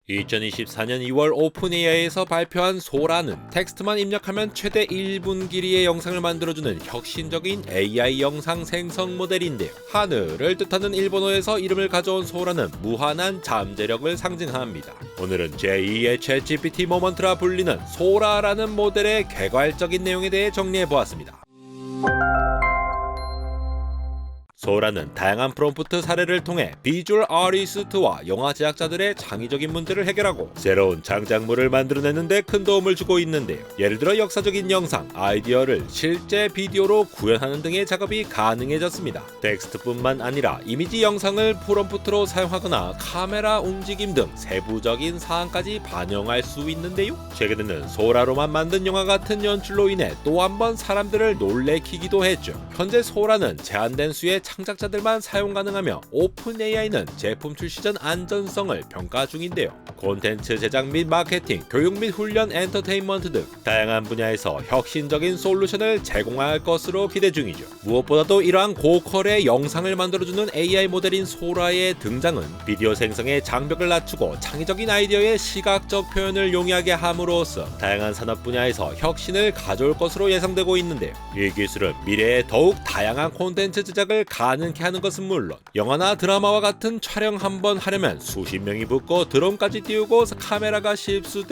2024년 2월 오픈AI에서 발표한 소라는 텍스트만 입력하면 최대 1분 길이의 영상을 만들어주는 혁신적인 AI 영상 생성 모델인데요. 하늘을 뜻하는 일본어에서 이름을 가져온 소라는 무한한 잠재력을 상징합니다. 오늘은 제2의 챗GPT 모먼트라 불리는 소라라는 모델의 개괄적인 내용에 대해 정리해보았습니다. 소라는 다양한 프롬프트 사례를 통해 비주얼 아티스트와 영화 제작자들의 창의적인 문제를 해결하고 새로운 창작물을 만들어내는데 큰 도움을 주고 있는데요. 예를 들어 역사적인 영상, 아이디어를 실제 비디오로 구현하는 등의 작업이 가능해졌습니다. 텍스트뿐만 아니라 이미지 영상을 프롬프트로 사용하거나 카메라 움직임 등 세부적인 사항까지 반영할 수 있는데요. 최근에는 소라로만 만든 영화 같은 연출로 인해 또 한 번 사람들을 놀래키기도 했죠. 현재 소라는 제한된 수의 창작자들만 사용 가능하며 오픈AI는 제품 출시 전 안전성을 평가 중인데요. 콘텐츠 제작 및 마케팅, 교육 및 훈련, 엔터테인먼트 등 다양한 분야에서 혁신적인 솔루션을 제공할 것으로 기대 중이죠. 무엇보다도 이러한 고퀄의 영상을 만들어주는 AI 모델인 소라의 등장은 비디오 생성의 장벽을 낮추고 창의적인 아이디어의 시각적 표현을 용이하게 함으로써 다양한 산업 분야에서 혁신을 가져올 것으로 예상되고 있는데요. 이 기술은 미래에 더욱 다양한 콘텐츠 제작을 가능케 하는 것은 물론 영화나 드라마와 같은 촬영 한번 하려면 수십 명이 붙고 드론까지 띄우고 카메라가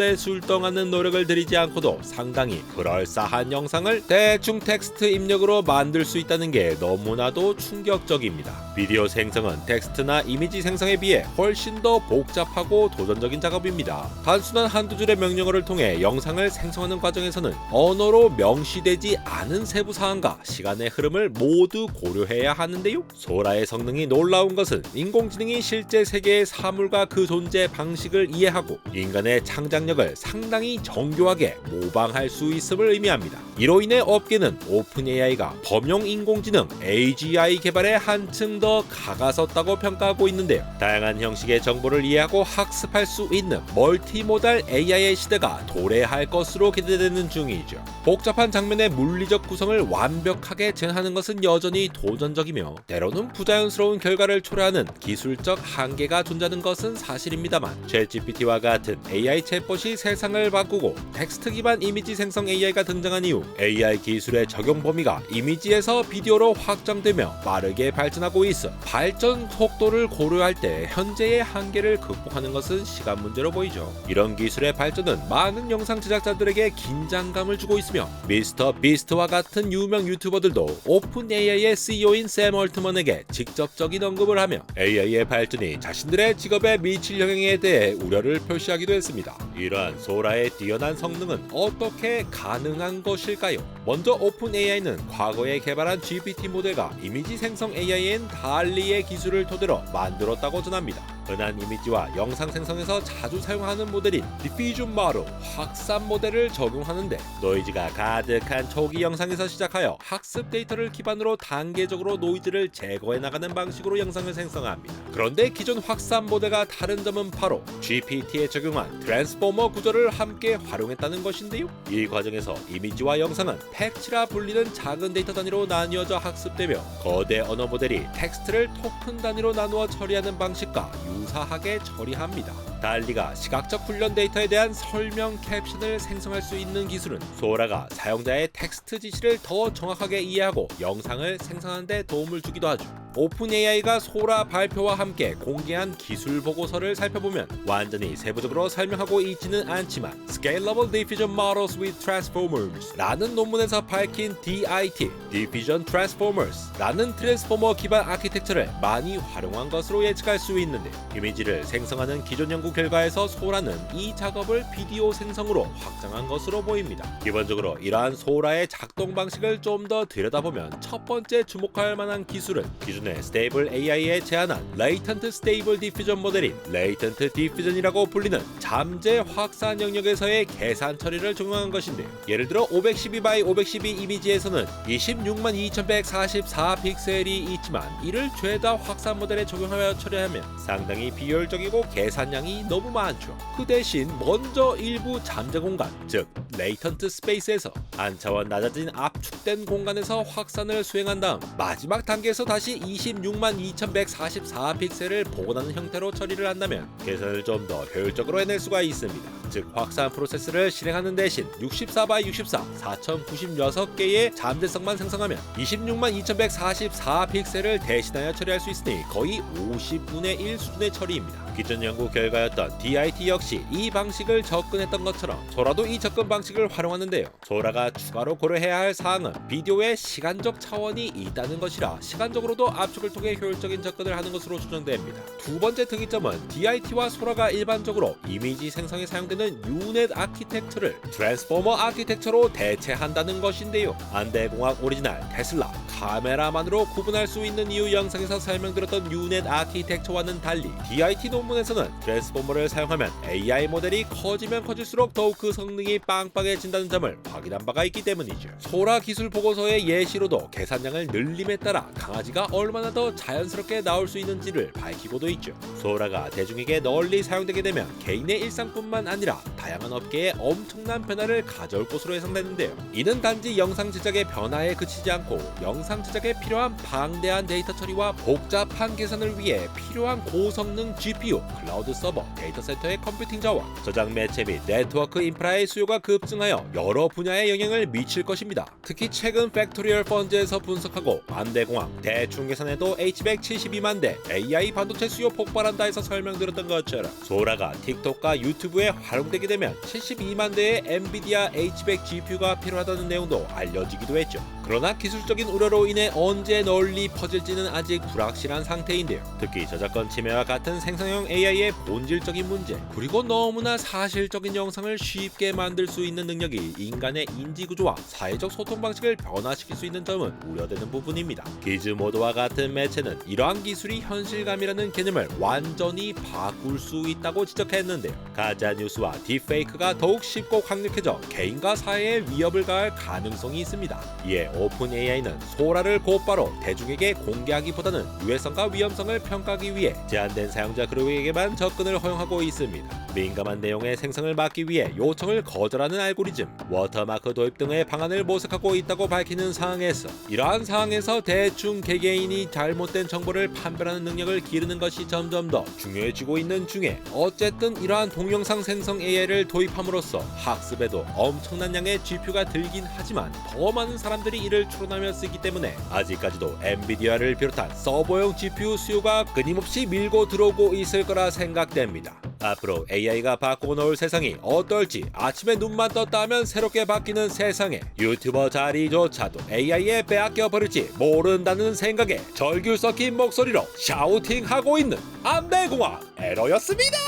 실수대술동하는 노력을 들이지 않고도 상당히 그럴싸한 영상을 대충 텍스트 입력으로 만들 수 있다는 게 너무나도 충격적입니다. 비디오 생성은 텍스트나 이미지 생성에 비해 훨씬 더 복잡하고 도전적인 작업입니다. 단순한 한두 줄의 명령어를 통해 영상을 생성하는 과정에서는 언어로 명시되지 않은 세부 사항과 시간의 흐름을 모두 고려해야 하는데요. 소라의 성능이 놀라운 것은 인공지능이 실제 세계의 사물과 그 존재 방식을 이해하고 인간의 창작력을 상당히 정교하게 모방할 수 있음을 의미합니다. 이로 인해 업계는 오픈AI가 범용 인공지능 AGI 개발에 한층 더 가가섰다고 평가하고 있는데요. 다양한 형식의 정보를 이해하고 학습할 수 있는 멀티모달 AI의 시대가 도래할 것으로 기대되는 중이죠. 복잡한 장면의 물리적 구성을 완벽하게 재현하는 것은 여전히 도전적이며 때로는 부자연스러운 결과를 초래하는 기술적 한계가 존재하는 것은 사실입니다만 챗GPT와 같은 AI 챗봇이 세상을 바꾸고 텍스트 기반 이미지 생성 AI가 등장한 이후 AI 기술의 적용 범위가 이미지에서 비디오로 확장되며 빠르게 발전하고 있어 발전 속도를 고려할 때 현재의 한계를 극복하는 것은 시간 문제로 보이죠. 이런 기술의 발전은 많은 영상 제작자들에게 긴장감을 주고 있으며 미스터 비스트와 같은 유명 유튜버들도 오픈AI의 CEO인 샘 얼트먼에게 직접적인 언급을 하며 AI의 발전이 자신들의 직업에 미칠 영향에 대해 우려를 표시하기도 했습니다. 이러한 소라의 뛰어난 성능은 어떻게 가능한 것일까요? 먼저 오픈AI는 과거에 개발한 GPT 모델과 이미지 생성 AI인 달리의 기술을 토대로 만들었다고 전합니다. 흔한 이미지와 영상 생성에서 자주 사용하는 모델인 디퓨전 모델, 확산 모델을 적용하는데 노이즈가 가득한 초기 영상에서 시작하여 학습 데이터를 기반으로 단계적으로 노이즈를 제거해 나가는 방식으로 영상을 생성합니다. 그런데 기존 확산 모델과 다른 점은 바로 GPT에 적용한 트랜스포머 구조를 함께 활용했다는 것인데요. 이 과정에서 이미지와 영상은 팩치라 불리는 작은 데이터 단위로 나뉘어져 학습되며 거대 언어 모델이 텍스트를 토큰 단위로 나누어 처리하는 방식과 유사하게 처리합니다. 달리가 시각적 훈련 데이터에 대한 설명 캡션을 생성할 수 있는 기술은 소라가 사용자의 텍스트 지시를 더 정확하게 이해하고 영상을 생성하는 데 도움을 주기도 하죠. 오픈AI가 소라 발표와 함께 공개한 기술 보고서를 살펴보면 완전히 세부적으로 설명하고 있지는 않지만 Scalable Diffusion Models with Transformers 라는 논문에서 밝힌 DIT, Diffusion Transformers 라는 트랜스포머 기반 아키텍처를 많이 활용한 것으로 예측할 수 있는데 이미지를 생성하는 기존 연구 결과에서 소라는 이 작업을 비디오 생성으로 확장한 것으로 보입니다. 기본적으로 이러한 소라의 작동 방식을 좀 더 들여다보면 첫 번째 주목할 만한 기술은 기존의 스테이블 AI에 제안한 Latent Stable Diffusion 모델인 Latent Diffusion이라고 불리는 잠재 확산 영역에서의 계산 처리를 적용한 것인데요. 예를 들어 512x512 이미지에서는 262,144 픽셀이 있지만 이를 죄다 확산 모델에 적용하여 처리하면 상당히 비효율적이고 계산량이 양이 너무 많죠. 그 대신 먼저 일부 잠재 공간, 즉 레이턴트 스페이스에서 한 차원 낮아진 압축된 공간에서 확산을 수행한 다음 마지막 단계에서 다시 262,144픽셀을 복원하는 형태로 처리를 한다면 계산을 좀 더 효율적으로 해낼 수가 있습니다. 즉 확산 프로세스를 실행하는 대신 64x64 4096개의 잠재성만 생성하면 262,144픽셀을 대신하여 처리할 수 있으니 거의 50분의 1 수준의 처리입니다. 기존 연구 결과였던 DIT 역시 이 방식을 접근했던 것처럼 소라도 이 접근 방식을 활용하는데요. 소라가 추가로 고려해야 할 사항은 비디오에 시간적 차원이 있다는 것이라 시간적으로도 압축을 통해 효율적인 접근을 하는 것으로 추정됩니다. 두 번째 특이점은 DIT와 소라가 일반적으로 이미지 생성에 사용되는 유넷 아키텍처를 트랜스포머 아키텍처로 대체한다는 것인데요. 안대공학 오리지널 테슬라 카메라만으로 구분할 수 있는 이유 영상에서 설명드렸던 유넷 아키텍처와는 달리 DIT 논문에서는 트랜스포머를 사용하면 AI 모델이 커지면 커질수록 더욱 그 성능이 빵빵해진다는 점을 확인한 바가 있기 때문이죠. 소라 기술 보고서의 예시로도 계산량을 늘림에 따라 강아지가 얼마나 더 자연스럽게 나올 수 있는지를 밝히고도 있죠. 소라가 대중에게 널리 사용되게 되면 개인의 일상뿐만 아니라 다양한 업계에 엄청난 변화를 가져올 것으로 예상되는데요. 이는 단지 영상 제작의 변화에 그치지 않고 영상 제작에 필요한 방대한 데이터 처리와 복잡한 계산을 위해 필요한 고성능 GPU, 클라우드 서버, 데이터 센터의 컴퓨팅 자원, 저장 매체 및 네트워크 인프라의 수요가 급증하여 여러 분야에 영향을 미칠 것입니다. 특히 최근 팩토리얼 펀즈에서 분석하고 안대공학, 대충 계산해도 H172만 대 AI 반도체 수요 폭발한다 해서 설명드렸던 것처럼 소라가 틱톡과 유튜브에 활용되게 되면 72만 대의 엔비디아 H100 GPU가 필요하다는 내용도 알려지기도 했죠. 그러나 기술적인 우려로 인해 언제 널리 퍼질지는 아직 불확실한 상태인데요. 특히 저작권 침해와 같은 생성형 AI의 본질적인 문제, 그리고 너무나 사실적인 영상을 쉽게 만들 수 있는 능력이 인간의 인지구조와 사회적 소통 방식을 변화시킬 수 있는 점은 우려되는 부분입니다. 기즈모도와 같은 매체는 이러한 기술이 현실감이라는 개념을 완전히 바꿀 수 있다고 지적했는데요. 가짜뉴스와 딥페이크가 더욱 쉽고 강력해져 개인과 사회에 위협을 가할 가능성이 있습니다. 이에 오픈 AI는 소라를 곧바로 대중에게 공개하기보다는 유해성과 위험성을 평가하기 위해 제한된 사용자 그룹에게만 접근을 허용하고 있습니다. 민감한 내용의 생성을 막기 위해 요청을 거절하는 알고리즘, 워터마크 도입 등의 방안을 모색하고 있다고 밝히는 상황에서 이러한 상황에서 대충 개개인이 잘못된 정보를 판별하는 능력을 기르는 것이 점점 더 중요해지고 있는 중에 어쨌든 이러한 동영상 생성 AI를 도입함으로써 학습에도 엄청난 양의 GPU가 들긴 하지만 더 많은 사람들이 이를 추론하며 쓰기 때문에 아직까지도 엔비디아를 비롯한 서버용 GPU 수요가 끊임없이 밀고 들어오고 있을 거라 생각됩니다. 앞으로 AI가 바꾸고 놓을 세상이 어떨지 아침에 눈만 떴다 하면 새롭게 바뀌는 세상에 유튜버 자리조차도 AI에 빼앗겨 버릴지 모른다는 생각에 절규 섞인 목소리로 샤우팅하고 있는 안대공학 에러였습니다.